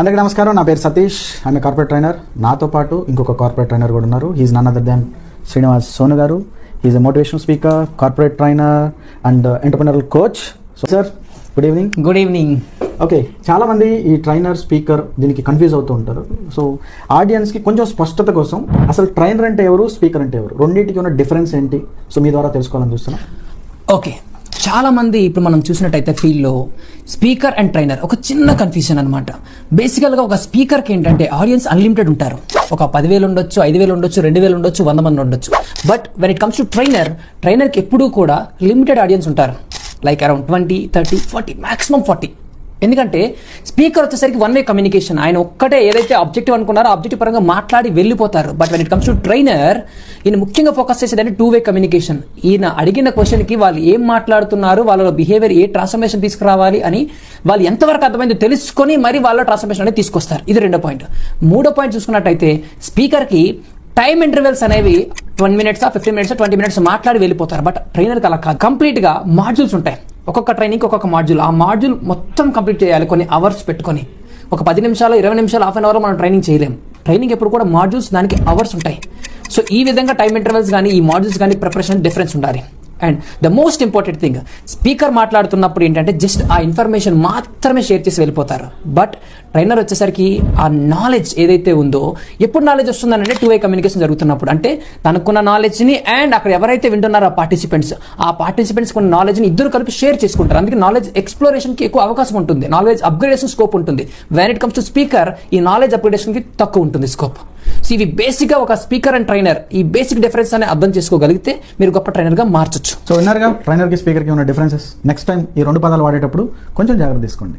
అందరికీ నమస్కారం. నా పేరు Satish. I'm a corporate trainer. నాతో పాటు ఇంకొక కార్పొరేట్ ట్రైనర్ కూడా ఉన్నారు. He's none other than Srinivas Sonu garu. He's a motivational speaker, corporate trainer and entrepreneurial coach. So sir, good evening. Good evening. Okay, చాలామంది ఈ ట్రైనర్, స్పీకర్ దీనికి కన్ఫ్యూజ్ అవుతూ ఉంటారు. సో ఆడియన్స్కి కొంచెం స్పష్టత కోసం అసలు ట్రైనర్ అంటే ఎవరు, స్పీకర్ అంటే ఎవరు, రెండింటికి ఉన్న డిఫరెన్స్ ఏంటి, సో మీ ద్వారా తెలుసుకోవాలని చూస్తున్నాం. ఓకే, చాలా మంది ఇప్పుడు మనం చూసినట్టయితే ఫీల్డ్లో స్పీకర్ అండ్ ట్రైనర్ ఒక చిన్న కన్ఫ్యూజన్ అనమాట. బేసికల్గా ఒక స్పీకర్కి ఏంటంటే ఆడియన్స్ అన్లిమిటెడ్ ఉంటారు. ఒక 10,000 ఉండొచ్చు, 5,000 ఉండొచ్చు, 2,000 ఉండొచ్చు, 100 మంది ఉండొచ్చు. But when it comes to ట్రైనర్కి ఎప్పుడూ కూడా లిమిటెడ్ ఆడియన్స్ ఉంటారు. Like around 20, 30, 40, maximum 40. ఎందుకంటే స్పీకర్ వచ్చేసరికి వన్ వే కమ్యూనికేషన్. ఆయన ఒక్కటే ఏదైతే ఆబ్జెక్టివ్ అనుకున్నారో ఆబ్జెక్టివ్ పరంగా మాట్లాడి వెళ్ళిపోతారు. But when it comes to trainer, ఈయన ముఖ్యంగా ఫోకస్ చేసేది అంటే 2 వే కమ్యూనికేషన్. ఈయన అడిగిన క్వశ్చన్కి వాళ్ళు ఏం మాట్లాడుతున్నారు, వాళ్ళ బిహేవియర్ ఏ ట్రాన్స్ఫర్మేషన్ తీసుకురావాలి అని వాళ్ళు ఎంతవరకు అర్థమైందో తెలుసుకొని మరి వాళ్ళ ట్రాన్స్ఫర్మేషన్ అనేది తీసుకొస్తారు. ఇది 2వ పాయింట్. 3వ పాయింట్ చూసుకున్నట్టయితే స్పీకర్కి టైమ్ ఇంటర్వెల్స్ అనేవి 10 minutes, 15 minutes, 20 minutes మాట్లాడి వెళ్ళిపోతారు. బట్ ట్రైనర్కి అలా కాదు. కంప్లీట్గా మాడ్యూల్స్ ఉంటాయి. ఒక్కొక్క ట్రైనింగ్కి ఒక్కొక్క మాడ్యూల్. ఆ మాడ్యూల్ మొత్తం కంప్లీట్ చేయాలి. కొన్ని అవర్స్ పెట్టుకొని ఒక 10 నిమిషాలు, 20 నిమిషాలు, హాఫ్ అన్ అవర్లో మనం ట్రైనింగ్ చేయలేము. ట్రైనింగ్ ఎప్పుడు కూడా మాడ్యూల్స్, దానికి అవర్స్ ఉంటాయి. సో ఈ విధంగా టైం ఇంటర్వెల్స్ కానీ ఈ మాడ్యూల్స్ కానీ ప్రిపరేషన్ డిఫరెన్స్ ఉండాలి. And the most important thing, speaker మాట్లాడుతున్నప్పుడు ఏంటంటే జస్ట్ ఆ ఇన్ఫర్మేషన్ మాత్రమే షేర్ చేసి వెళ్ళిపోతారు. బట్ ట్రైనర్ వచ్చేసరికి ఆ నాలెడ్జ్ ఏదైతే ఉందో, ఎప్పుడు నాలెడ్జ్ వస్తుందనంటే 2 వే కమ్యూనికేషన్ జరుగుతున్నప్పుడు. అంటే తనకున్న నాలెడ్జ్ని అండ్ అక్కడ ఎవరైతే వింటున్నారో ఆ పార్టిసిపెంట్స్ కొన్ని నాలెడ్జ్ని ఇద్దరు కలిపి షేర్ చేసుకుంటారు. అందుకే నాలెడ్జ్ ఎక్స్ప్లోరేషన్కి ఎక్కువ అవకాశం ఉంటుంది, నాలెడ్జ్ అప్గ్రేడేషన్ స్కోప్ ఉంటుంది. When it comes to speaker, ఈ నాలెడ్జ్ అప్గ్రేడేషన్కి తక్కువ ఉంటుంది స్కోప్. సో ఇవి బేసిక్గా ఒక స్పీకర్ అండ్ ట్రైనర్ ఈ బేసిక్ డిఫరెన్స్ అని అర్థం చేసుకోగలిగితే మీరు గొప్ప ట్రైనర్గా మార్చొచ్చు. సో విన్నారుగా ట్రైనర్కి, స్పీకర్కి ఉన్న డిఫరెన్సెస్. నెక్స్ట్ టైం ఈ 2 పదాలు వాడేటప్పుడు కొంచెం జాగ్రత్త తీసుకోండి.